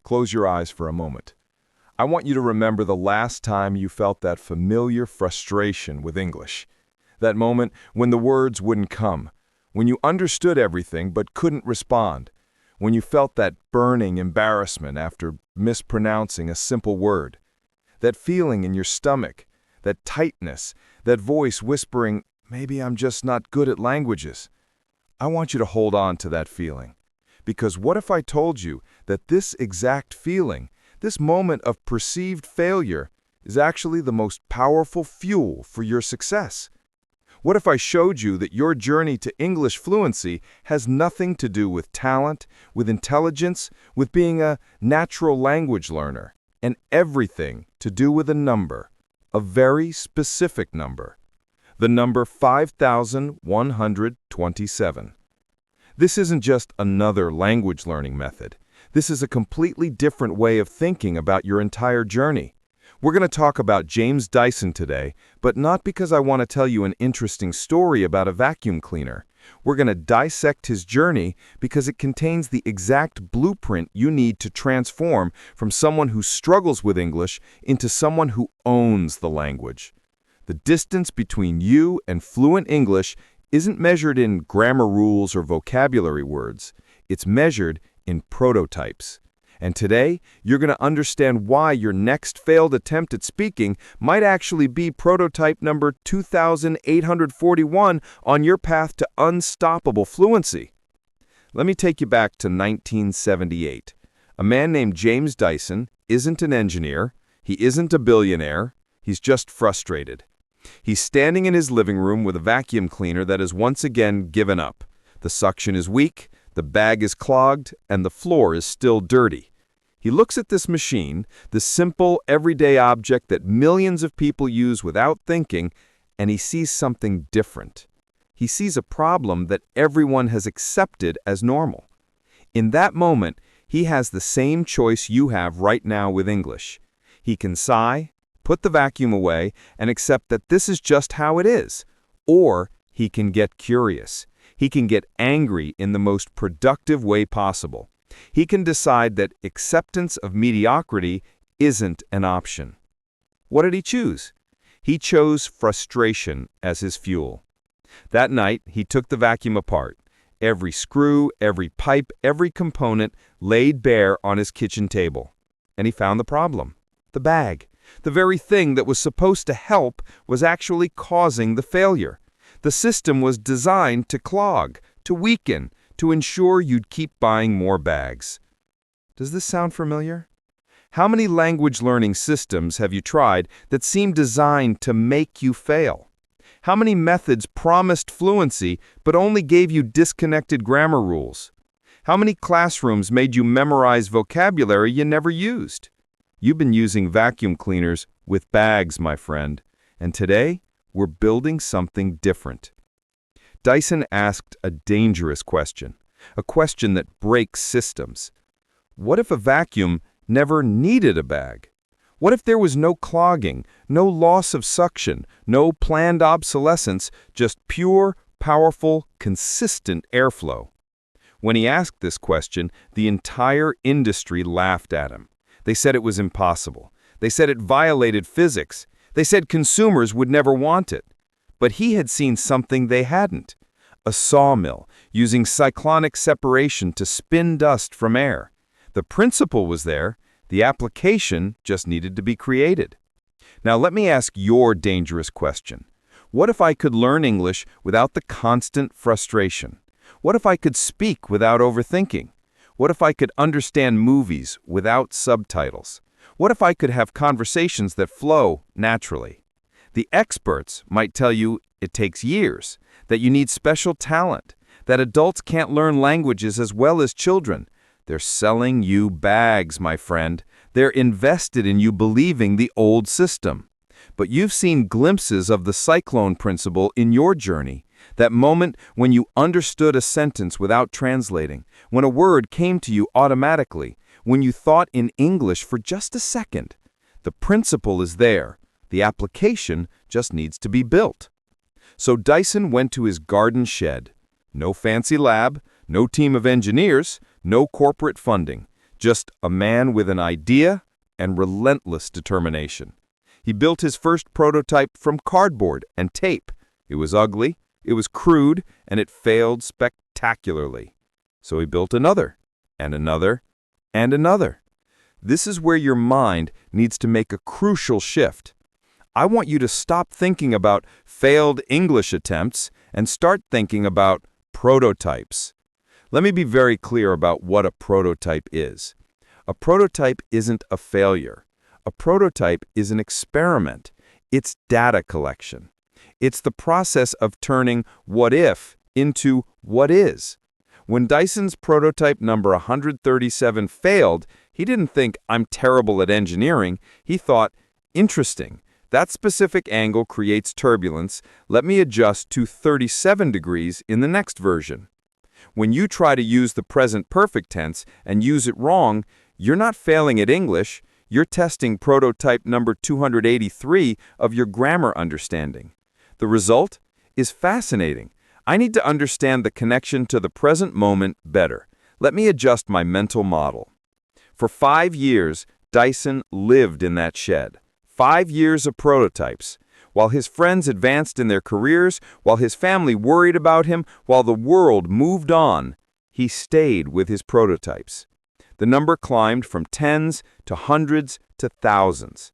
Close your eyes for a moment. I want you to remember the last time you felt that familiar frustration with English. That moment when the words wouldn't come, when you understood everything but couldn't respond, when you felt that burning embarrassment after mispronouncing a simple word. That feeling in your stomach, that tightness, that voice whispering, maybe I'm just not good at languages. I want you to hold on to that feeling. Because what if I told you that this exact feeling, this moment of perceived failure, is actually the most powerful fuel for your success? What if I showed you that your journey to English fluency has nothing to do with talent, with intelligence, with being a natural language learner, and everything to do with a number, a very specific number, the number 5,127. This isn't just another language learning method. This is a completely different way of thinking about your entire journey. We're going to talk about James Dyson today, but not because I want to tell you an interesting story about a vacuum cleaner. We're going to dissect his journey because it contains the exact blueprint you need to transform from someone who struggles with English into someone who owns the language. The distance between you and fluent English isn't measured in grammar rules or vocabulary words. It's measured in prototypes. And today, you're going to understand why your next failed attempt at speaking might actually be prototype number 2841 on your path to unstoppable fluency. Let me take you back to 1978. A man named James Dyson isn't an engineer, he isn't a billionaire, he's just frustrated. He's standing in his living room with a vacuum cleaner that has once again given up. The suction is weak, the bag is clogged, and the floor is still dirty. He looks at this machine, the simple, everyday object that millions of people use without thinking, and he sees something different. He sees a problem that everyone has accepted as normal. In that moment, he has the same choice you have right now with English. He can sigh, put the vacuum away, and accept that this is just how it is. Or he can get curious. He can get angry in the most productive way possible. He can decide that acceptance of mediocrity isn't an option. What did he choose? He chose frustration as his fuel. That night, he took the vacuum apart. Every screw, every pipe, every component laid bare on his kitchen table. And he found the problem. The bag. The very thing that was supposed to help was actually causing the failure. The system was designed to clog, to weaken, to ensure you'd keep buying more bags. Does this sound familiar? How many language learning systems have you tried that seem designed to make you fail? How many methods promised fluency but only gave you disconnected grammar rules? How many classrooms made you memorize vocabulary you never used? You've been using vacuum cleaners with bags, my friend, and today we're building something different. Dyson asked a dangerous question, a question that breaks systems. What if a vacuum never needed a bag? What if there was no clogging, no loss of suction, no planned obsolescence, just pure, powerful, consistent airflow? When he asked this question, the entire industry laughed at him. They said it was impossible. They said it violated physics. They said consumers would never want it. But he had seen something they hadn't. A sawmill using cyclonic separation to spin dust from air. The principle was there. The application just needed to be created. Now let me ask your dangerous question. What if I could learn English without the constant frustration? What if I could speak without overthinking? What if I could understand movies without subtitles? What if I could have conversations that flow naturally? The experts might tell you it takes years, that you need special talent, that adults can't learn languages as well as children. They're selling you bags, my friend. They're invested in you believing the old system. But you've seen glimpses of the cyclone principle in your journey. That moment when you understood a sentence without translating, when a word came to you automatically, when you thought in English for just a second. The principle is there. The application just needs to be built. So Dyson went to his garden shed. No fancy lab, no team of engineers, no corporate funding. Just a man with an idea and relentless determination. He built his first prototype from cardboard and tape. It was ugly, it was crude, and it failed spectacularly. So he built another, and another, and another. This is where your mind needs to make a crucial shift. I want you to stop thinking about failed English attempts and start thinking about prototypes. Let me be very clear about what a prototype is. A prototype isn't a failure. A prototype is an experiment. It's data collection. It's the process of turning what if into what is. When Dyson's prototype number 137 failed, he didn't think, "I'm terrible at engineering." He thought, "Interesting. That specific angle creates turbulence. Let me adjust to 37 degrees in the next version." When you try to use the present perfect tense and use it wrong, you're not failing at English. You're testing prototype number 283 of your grammar understanding. The result is fascinating. I need to understand the connection to the present moment better. Let me adjust my mental model. For 5 years, Dyson lived in that shed. 5 years of prototypes. While his friends advanced in their careers, while his family worried about him, while the world moved on, he stayed with his prototypes. The number climbed from tens to hundreds to thousands.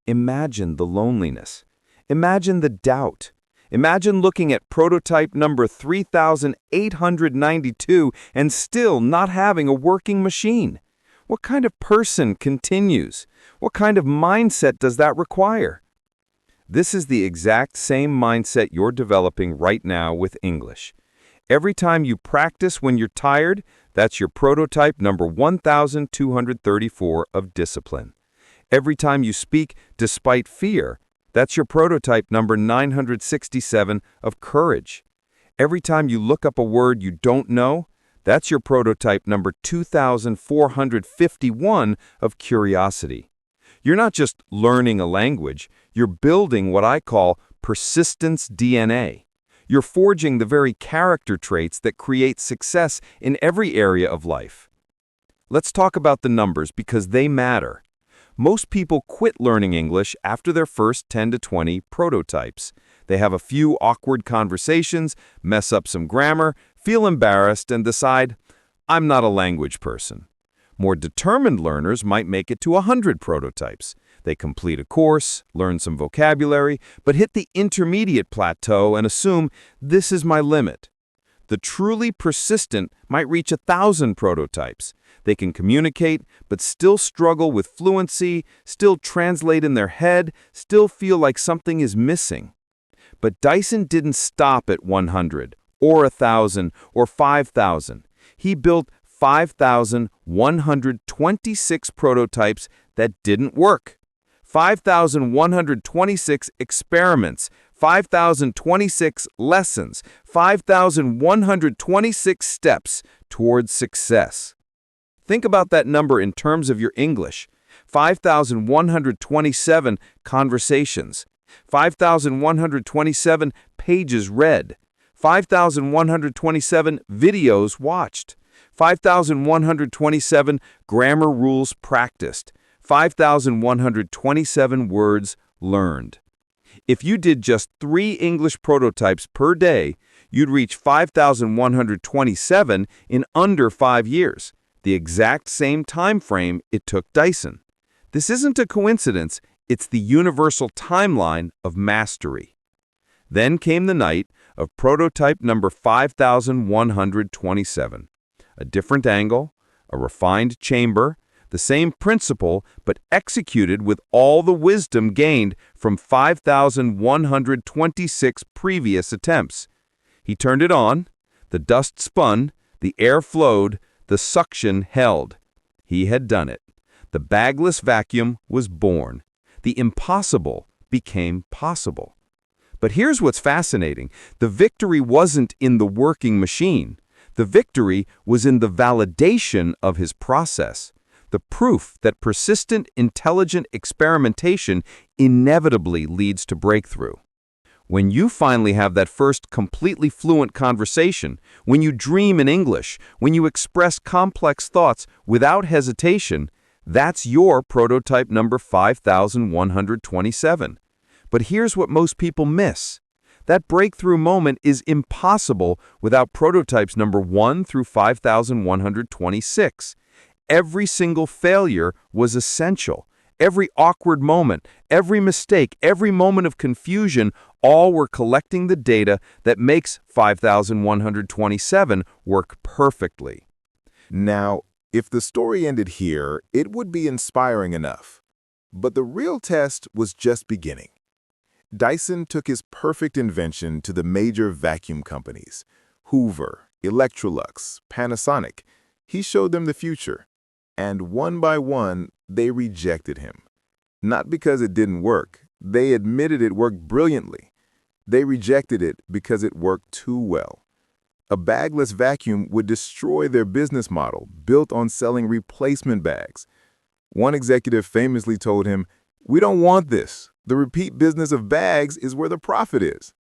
Imagine the loneliness. Imagine the doubt. Imagine looking at prototype number 3892 and still not having a working machine. What kind of person continues? What kind of mindset does that require? This is the exact same mindset you're developing right now with English. Every time you practice when you're tired, that's your prototype number 1234 of discipline. Every time you speak despite fear, that's your prototype number 967 of courage. Every time you look up a word you don't know, that's your prototype number 2451 of curiosity. You're not just learning a language, you're building what I call persistence DNA. You're forging the very character traits that create success in every area of life. Let's talk about the numbers because they matter. Most people quit learning English after their first 10 to 20 prototypes. They have a few awkward conversations, mess up some grammar, feel embarrassed, and decide, "I'm not a language person." More determined learners might make it to 100 prototypes. They complete a course, learn some vocabulary, but hit the intermediate plateau and assume, "This is my limit." The truly persistent might reach 1,000 prototypes. They can communicate, but still struggle with fluency, still translate in their head, still feel like something is missing. But Dyson didn't stop at 100, or 1,000, or 5,000. He built 5,126 prototypes that didn't work. 5,126 experiments, 5,026 lessons, 5,126 steps towards success. Think about that number in terms of your English. 5,127 conversations, 5,127 pages read, 5,127 videos watched, 5,127 grammar rules practiced, 5,127 words learned. If you did just 3 English prototypes per day, you'd reach 5,127 in under 5 years, the exact same time frame it took Dyson. This isn't a coincidence, it's the universal timeline of mastery. Then came the night of prototype number 5,127. A different angle, a refined chamber, the same principle, but executed with all the wisdom gained from 5,126 previous attempts. He turned it on, the dust spun, the air flowed, the suction held. He had done it. The bagless vacuum was born. The impossible became possible. But here's what's fascinating. The victory wasn't in the working machine. The victory was in the validation of his process, the proof that persistent, intelligent experimentation inevitably leads to breakthrough. When you finally have that first completely fluent conversation, when you dream in English, when you express complex thoughts without hesitation, that's your prototype number 5127. But here's what most people miss. That breakthrough moment is impossible without prototypes number 1 through 5126. Every single failure was essential. Every awkward moment, every mistake, every moment of confusion, all were collecting the data that makes 5127 work perfectly. Now, if the story ended here, it would be inspiring enough. But the real test was just beginning. Dyson took his perfect invention to the major vacuum companies, Hoover, Electrolux, Panasonic. He showed them the future. And one by one, they rejected him. Not because it didn't work. They admitted it worked brilliantly. They rejected it because it worked too well. A bagless vacuum would destroy their business model, built on selling replacement bags. One executive famously told him, "We don't want this. The repeat business of bags is where the profit is."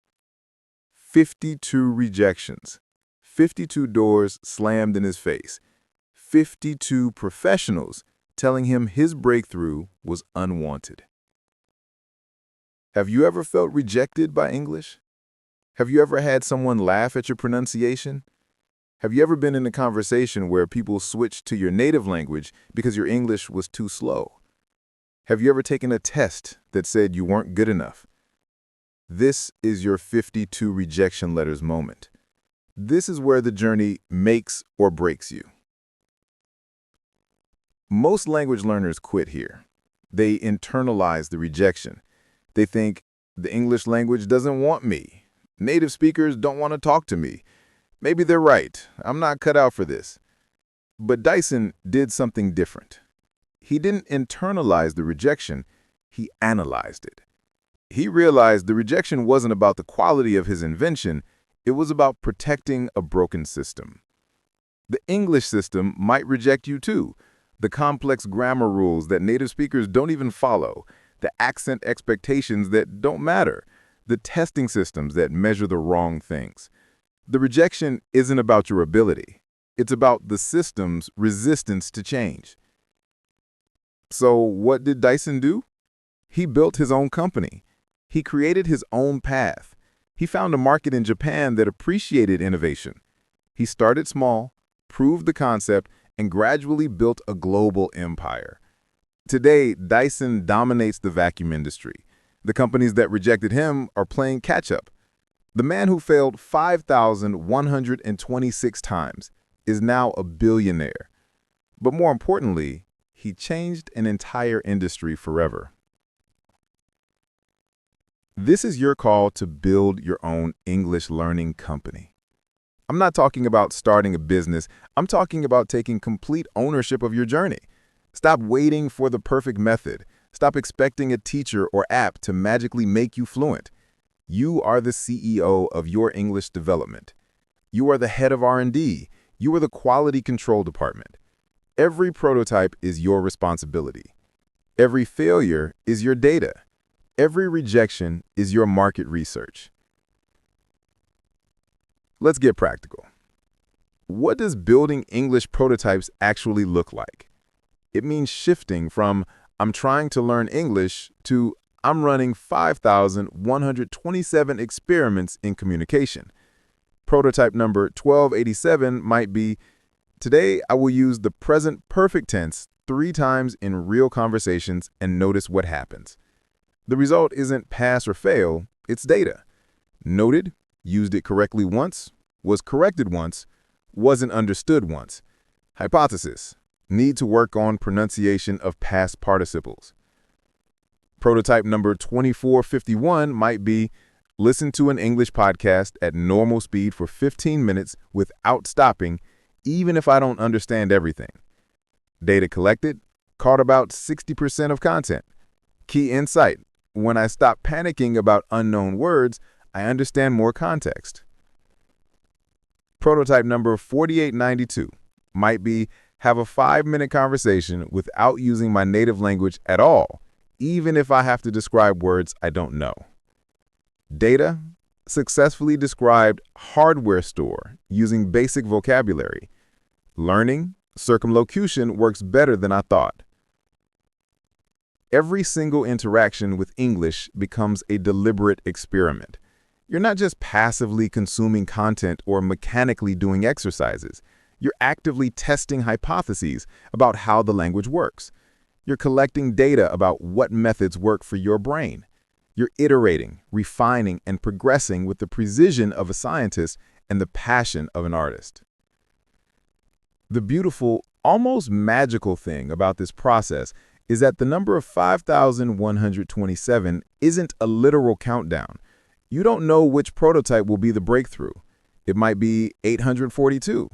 52 rejections. 52 doors slammed in his face. 52 professionals telling him his breakthrough was unwanted. Have you ever felt rejected by English? Have you ever had someone laugh at your pronunciation? Have you ever been in a conversation where people switched to your native language because your English was too slow? Have you ever taken a test that said you weren't good enough? This is your 52 rejection letters moment. This is where the journey makes or breaks you. Most language learners quit here. They internalize the rejection. They think, the English language doesn't want me. Native speakers don't want to talk to me. Maybe they're right. I'm not cut out for this. But Dyson did something different. He didn't internalize the rejection. He analyzed it. He realized the rejection wasn't about the quality of his invention. It was about protecting a broken system. The English system might reject you too. The complex grammar rules that native speakers don't even follow, the accent expectations that don't matter, the testing systems that measure the wrong things. The rejection isn't about your ability. It's about the system's resistance to change. So what did Dyson do? He built his own company. He created his own path. He found a market in Japan that appreciated innovation. He started small, proved the concept, and gradually built a global empire. Today, Dyson dominates the vacuum industry. The companies that rejected him are playing catch-up. The man who failed 5,126 times is now a billionaire. But more importantly, he changed an entire industry forever. This is your call to build your own English learning company. I'm not talking about starting a business. I'm talking about taking complete ownership of your journey. Stop waiting for the perfect method. Stop expecting a teacher or app to magically make you fluent. You are the CEO of your English development. You are the head of R&D. You are the quality control department. Every prototype is your responsibility. Every failure is your data. Every rejection is your market research. Let's get practical. What does building English prototypes actually look like? It means shifting from I'm trying to learn English to I'm running 5,127 experiments in communication. Prototype number 1287 might be, today I will use the present perfect tense 3 times in real conversations and notice what happens. The result isn't pass or fail, it's data. Noted, used it correctly once, was corrected once, wasn't understood once. Hypothesis, need to work on pronunciation of past participles. Prototype number 2451 might be, listen to an English podcast at normal speed for 15 minutes without stopping, even if I don't understand everything. Data collected, caught about 60% of content. Key insight, when I stop panicking about unknown words, I understand more context. Prototype number 4892 might be, have a 5-minute conversation without using my native language at all, even if I have to describe words I don't know. Data successfully described hardware store using basic vocabulary. Learning circumlocution works better than I thought. Every single interaction with English becomes a deliberate experiment. You're not just passively consuming content or mechanically doing exercises. You're actively testing hypotheses about how the language works. You're collecting data about what methods work for your brain. You're iterating, refining, and progressing with the precision of a scientist and the passion of an artist. The beautiful, almost magical thing about this process is that the number of 5,127 isn't a literal countdown. You don't know which prototype will be the breakthrough. It might be 842.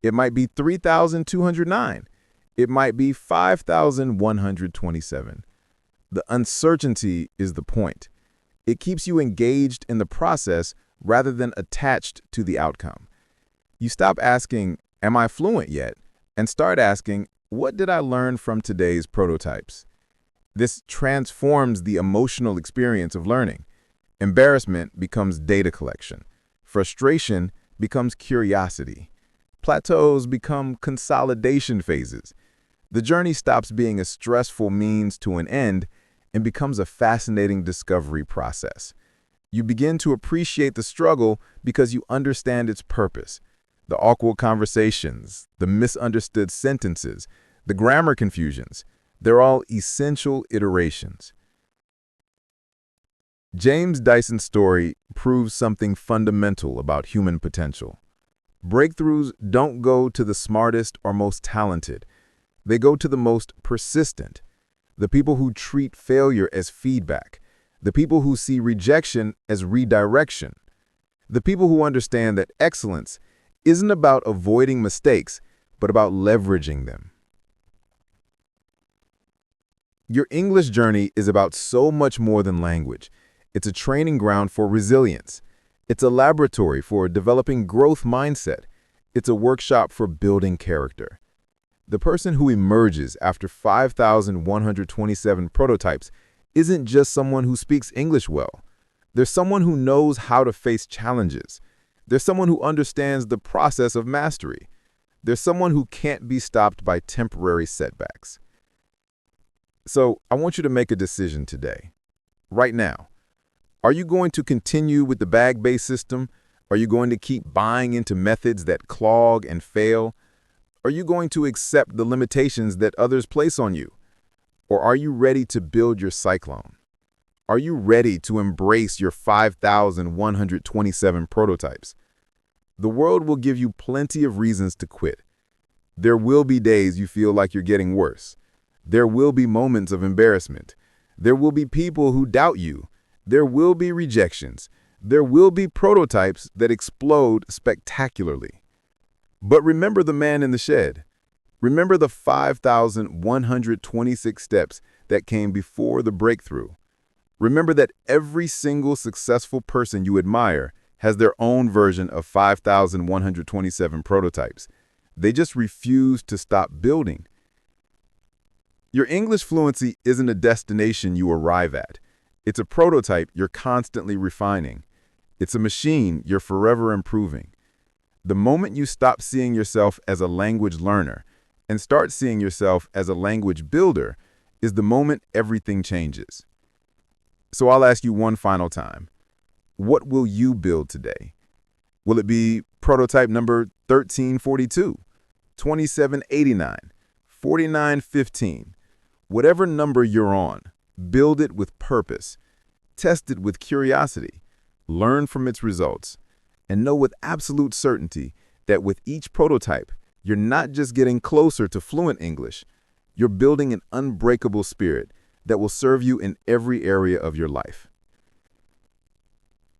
It might be 3,209. It might be 5,127. The uncertainty is the point. It keeps you engaged in the process rather than attached to the outcome. You stop asking, "Am I fluent yet?" and start asking, "What did I learn from today's prototypes?" This transforms the emotional experience of learning. Embarrassment becomes data collection. Frustration becomes curiosity. Plateaus become consolidation phases. The journey stops being a stressful means to an end and becomes a fascinating discovery process. You begin to appreciate the struggle because you understand its purpose. The awkward conversations, the misunderstood sentences, the grammar confusions, they're all essential iterations. James Dyson's story proves something fundamental about human potential. Breakthroughs don't go to the smartest or most talented. They go to the most persistent, the people who treat failure as feedback, the people who see rejection as redirection, the people who understand that excellence isn't about avoiding mistakes, but about leveraging them. Your English journey is about so much more than language. It's a training ground for resilience. It's a laboratory for developing growth mindset. It's a workshop for building character. The person who emerges after 5,127 prototypes isn't just someone who speaks English well. There's someone who knows how to face challenges. There's someone who understands the process of mastery. There's someone who can't be stopped by temporary setbacks. So I want you to make a decision today, right now. Are you going to continue with the bag-based system? Are you going to keep buying into methods that clog and fail? Are you going to accept the limitations that others place on you? Or are you ready to build your cyclone? Are you ready to embrace your 5,127 prototypes? The world will give you plenty of reasons to quit. There will be days you feel like you're getting worse. There will be moments of embarrassment. There will be people who doubt you. There will be rejections. There will be prototypes that explode spectacularly. But remember the man in the shed. Remember the 5,126 steps that came before the breakthrough. Remember that every single successful person you admire has their own version of 5,127 prototypes. They just refuse to stop building. Your English fluency isn't a destination you arrive at. It's a prototype you're constantly refining. It's a machine you're forever improving. The moment you stop seeing yourself as a language learner and start seeing yourself as a language builder is the moment everything changes. So I'll ask you one final time. What will you build today? Will it be prototype number 1342, 2789, 4915? Whatever number you're on, build it with purpose, test it with curiosity, learn from its results, and know with absolute certainty that with each prototype, you're not just getting closer to fluent English, you're building an unbreakable spirit that will serve you in every area of your life.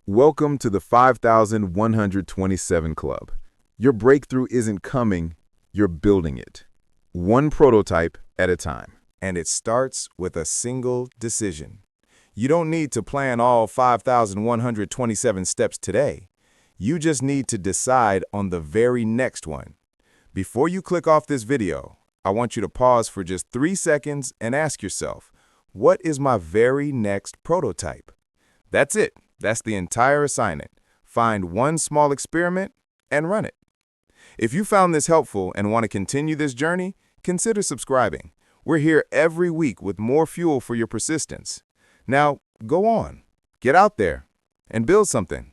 Welcome to the 5,127 Club. Your breakthrough isn't coming, you're building it. One prototype at a time. And it starts with a single decision. You don't need to plan all 5,127 steps today. You just need to decide on the very next one. Before you click off this video, I want you to pause for just 3 seconds and ask yourself, what is my very next prototype? That's it. That's the entire assignment. Find one small experiment and run it. If you found this helpful and want to continue this journey, consider subscribing. We're here every week with more fuel for your persistence. Now, go on, get out there, and build something.